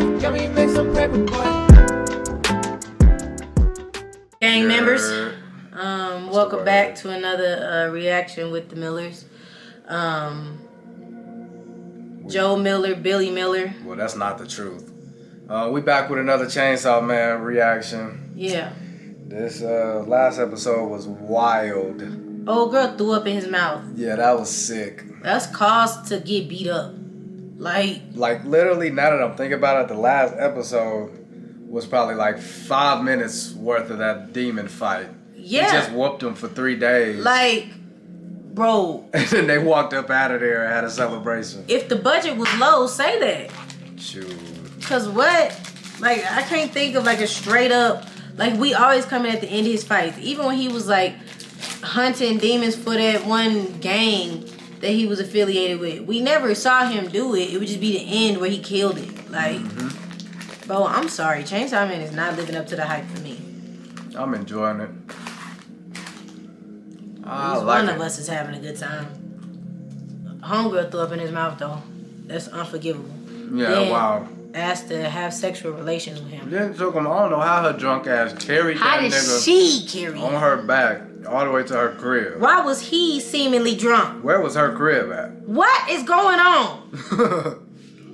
Gang members, welcome back to another reaction with the Millers. Joe Miller, Billy Miller. Well, that's not the truth. We back with another Chainsaw Man reaction. Yeah. This last episode was wild. Old girl threw up in his mouth. Yeah, that was sick. That's cause to get beat up. Like literally, now that I'm thinking about it, the last episode was probably like 5 minutes worth of that demon fight. Yeah. He just whooped him for 3 days. Like, bro. And then they walked up out of there and had a celebration. If the budget was low, say that. Shoot. Cause what? Like, I can't think of like a straight up, like we always come in at the end of his fights. Even when he was like hunting demons for that one gang that he was affiliated with. We never saw him do it. It would just be the end where he killed it. Like, bro, I'm sorry. Chainsaw Man is not living up to the hype for me. I'm enjoying it. At least one of us is having a good time. Homegirl threw up in his mouth though. That's unforgivable. Yeah, then wow. Asked to have sexual relations with him. Then took him, I don't know how her drunk ass carried how that did nigga she carry on him? her back all the way to her crib. Why was he seemingly drunk? Where was her crib at? What is going on?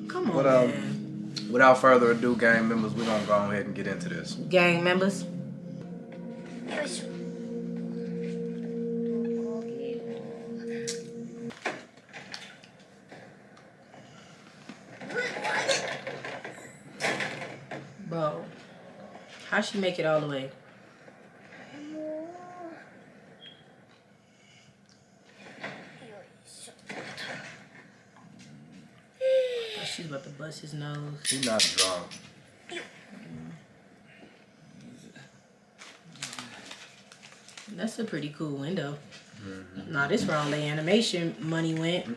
Come on, man. Without further ado, gang members, we're gonna go ahead and get into this. Gang members. Bro, how she make it all the way? Oh, she's about to bust his nose. He's not drunk. That's a pretty cool window. Nah, this where all the animation money went.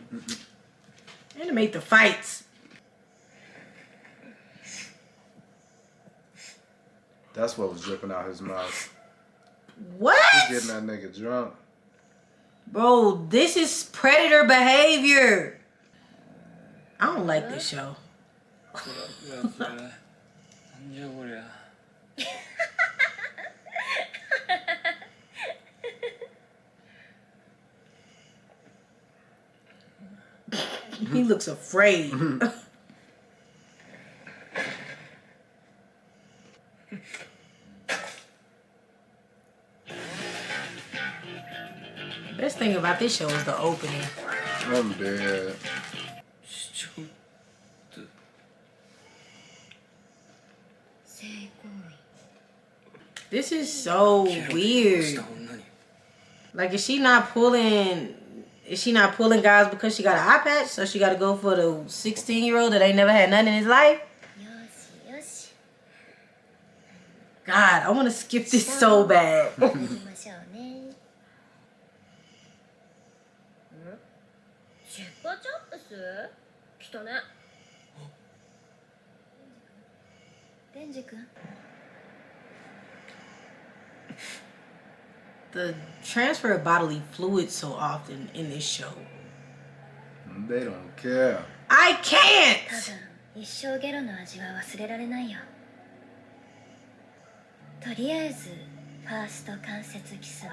Animate the fights. That's what was dripping out his mouth. What? He's getting that nigga drunk. Bro, this is predator behavior. I don't like this show. He looks afraid. Best thing about this show is the opening. I'm dead. This is so weird. Like, is she not pulling guys because she got an eye patch? So she got to go for the 16-year-old that ain't never had nothing in his life? God, I want to skip this so bad. The transfer of bodily fluids so often in this show. They don't care. I can't! とりあえずファースト関節キスは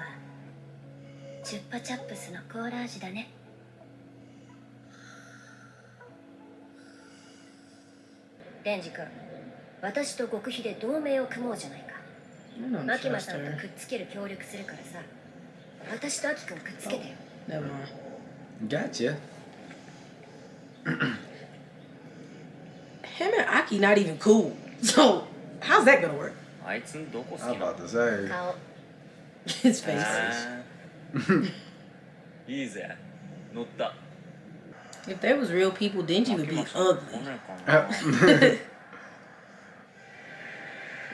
チュッパチャップスのコーラ味だね。デンジ君、私と極秘で同盟を組もうじゃないか。マキマさんとくっつける協力するからさ、私とアキ君くっつけてよ。Never mind. Gotcha. Him and Aki not even cool. So, how's that gonna work? I'm about to say. His face. If there was real people, Denji would be ugly.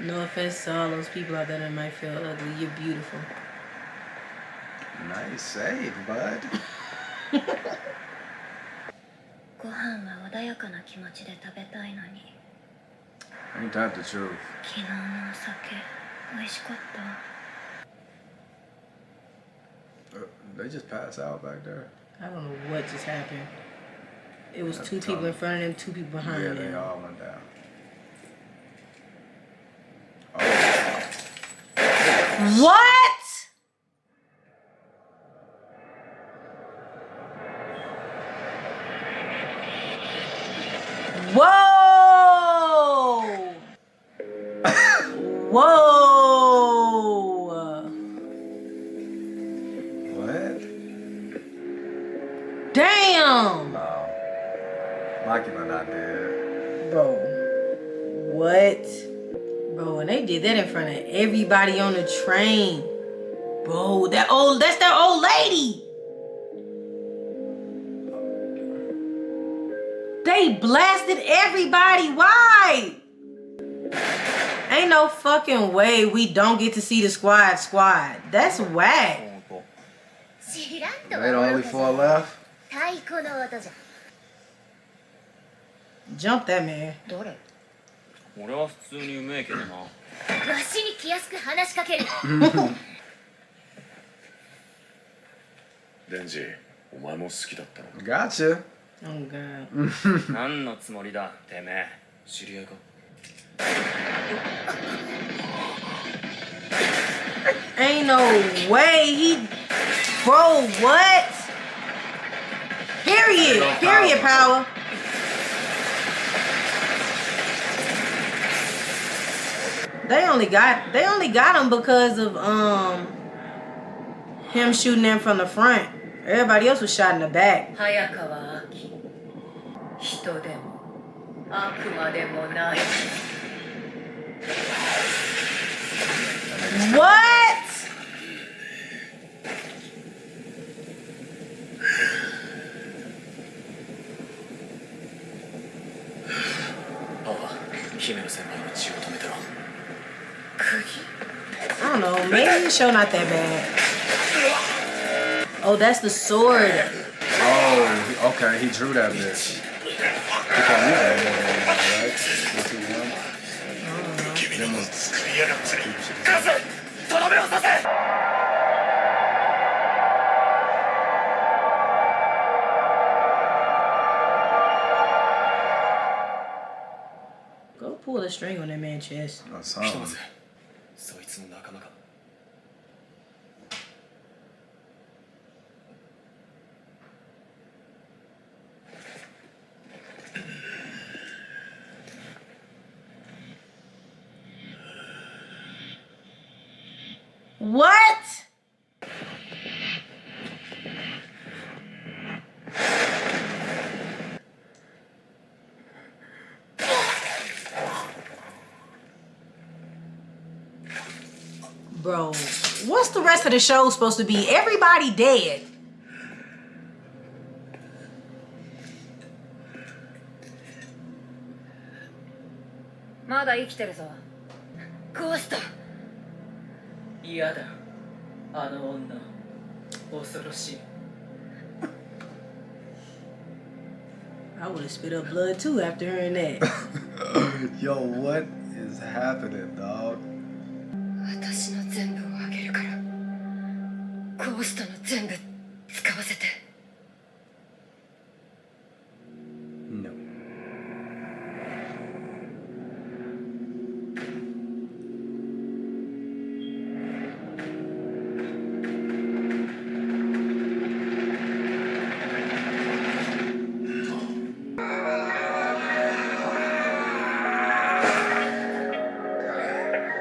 No offense to all those people out there that might feel ugly. You're beautiful. Nice save, bud. ご飯は穏やかな気持ちで食べたいのに。 Ain't that the truth? 昨日のお酒美味しかった。 They just pass out back there. I don't know what just happened. It was two people in front of them, two people behind them. Yeah, they all went down. What? Whoa! Whoa! What? Damn! No. Makima not dead. Bro. What? Bro, and they did that in front of everybody on the train. Bro, that's that old lady. They blasted everybody. Why? Ain't no fucking way we don't get to see the squad. That's whack. They only 4 left? Jump that man. 俺は普通にうめえけどな。わしに気安く話しかける。デンジ、お前も好きだったの？ Gotcha. Oh god. 何のつもりだ、てめえ。知り合いか？ Ain't no way bro, what? Period power. They only got him because of him shooting them from the front. Everybody else was shot in the back. What? I don't know, maybe the show not that bad. Oh, that's the sword. Oh, okay, he drew that bitch. He can't use that Go pull the string on that man's chest. That's something. What? Bro, what's the rest of the show supposed to be? Everybody dead. I would have spit up blood too after hearing that. Yo, what is happening, dog? 私の全部をあげるからゴーストの全部使わせて No.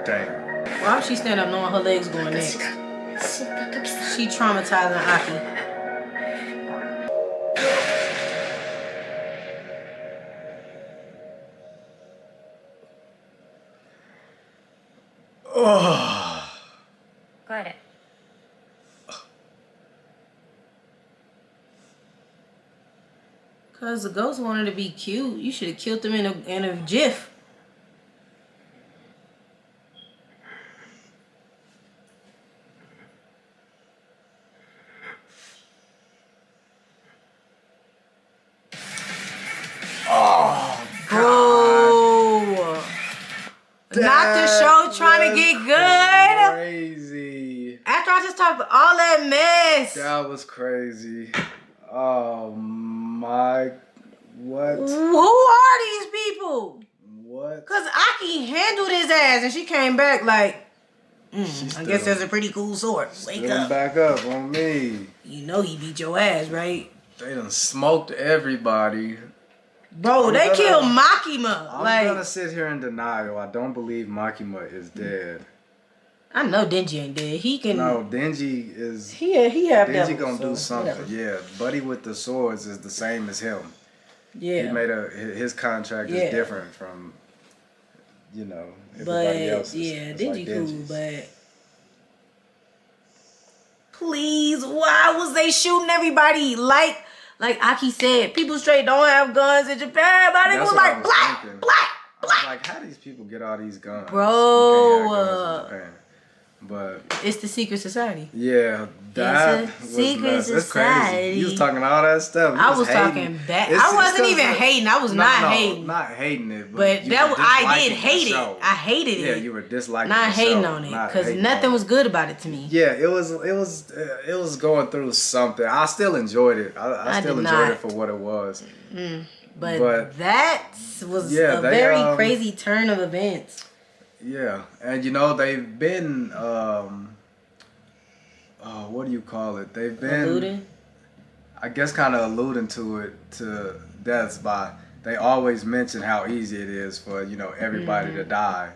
Damn. Why would she stand up knowing her legs going next? She traumatizing Aki. Oh. 帰れ Cause the ghost wanted to be cute. You should have killed them in a jiff. Bro. Not the show trying to get good. Crazy. After I just talked all that mess. That was crazy. Oh my. What? Who are these people? What? Cause Aki handled his ass and she came back like, I guess that's a pretty cool sword. Wake up. Back up on me. You know he beat your ass, right? They done smoked everybody. Bro, they killed Makima. I'm gonna sit here in denial. I don't believe Makima is dead. I know Denji ain't dead. He can. No, Denji is. He have Denji devils, gonna do something. whatever. Yeah, Buddy with the swords is the same as him. Yeah. He made his contract is different from, everybody But else's. yeah, It's Denji like cool, Denji's. but please, why was they shooting everybody? Like Aki said, people straight don't have guns in Japan. But it was like black. I was like, how do these people get all these guns? Bro, You can't have guns in Japan. But it's the secret society. yeah, that It's a was secret nuts. It's society. crazy. You was talking all that stuff. You I was hating. talking bad. It's I wasn't 'cause even hating. I was not hating. Not hating it. But you that were I did disliking hate the it. show. I hated it. Yeah, you were disliking not the hating show. on it Not because hating nothing on was it. good about it to me. Yeah, it was going through something. I still enjoyed it. I still did enjoyed not. it for what it was. But that was Yeah, a they, very crazy turn of events. Yeah, and they've been what do you call it? They've been Alluding? I guess kind of alluding to deaths by they always mention how easy it is for everybody to die.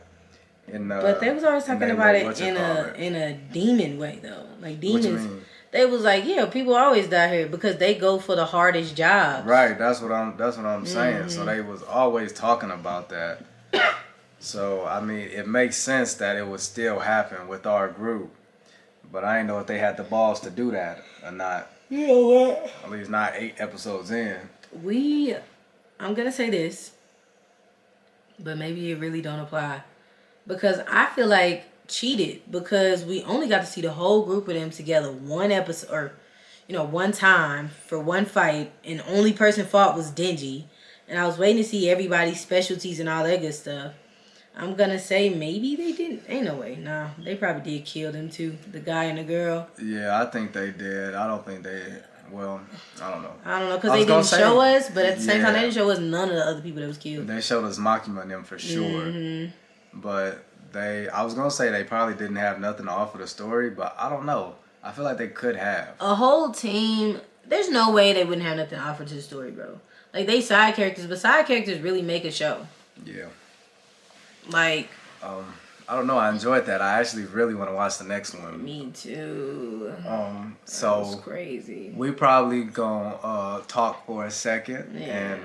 But they was always talking about it in a demon way though. Like demons. What you mean? They was like, yeah, people always die here because they go for the hardest jobs. Right, that's what I'm saying. So they was always talking about that. So I mean, it makes sense that it would still happen with our group. But I didn't know if they had the balls to do that or not. You know what? At least not 8 episodes in. I'm gonna say this, but maybe it really don't apply. Because I feel like cheated because we only got to see the whole group of them together one episode or one time for one fight, and the only person fought was Denji. And I was waiting to see everybody's specialties and all that good stuff. I'm gonna say maybe they didn't. Ain't no way. Nah, they probably did kill them too. The guy and the girl. Yeah, I think they did. I don't think they. Well, I don't know. I don't know because they didn't show us, but at the same time they didn't show us none of the other people that was killed. They showed us Makima and them for sure. But I was gonna say they probably didn't have nothing to offer the story, but I don't know. I feel like they could have. A whole team. There's no way they wouldn't have nothing to offer to the story, bro. Like they side characters, but side characters really make a show. Yeah. Like, I don't know. I enjoyed that. I actually really want to watch the next one. me too. So That was crazy. we probably gonna talk for a second, and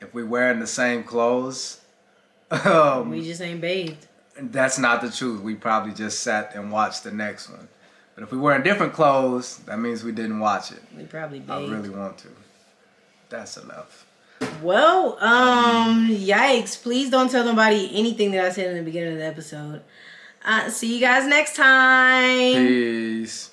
if we wearing the same clothes, We just ain't bathed. that's not the truth. We probably just sat and watched the next one. But if we wearing different clothes, that means we didn't watch it. We probably bathed. I really want to. That's enough. Well, yikes. Please don't tell nobody anything that I said in the beginning of the episode. See you guys next time. Peace.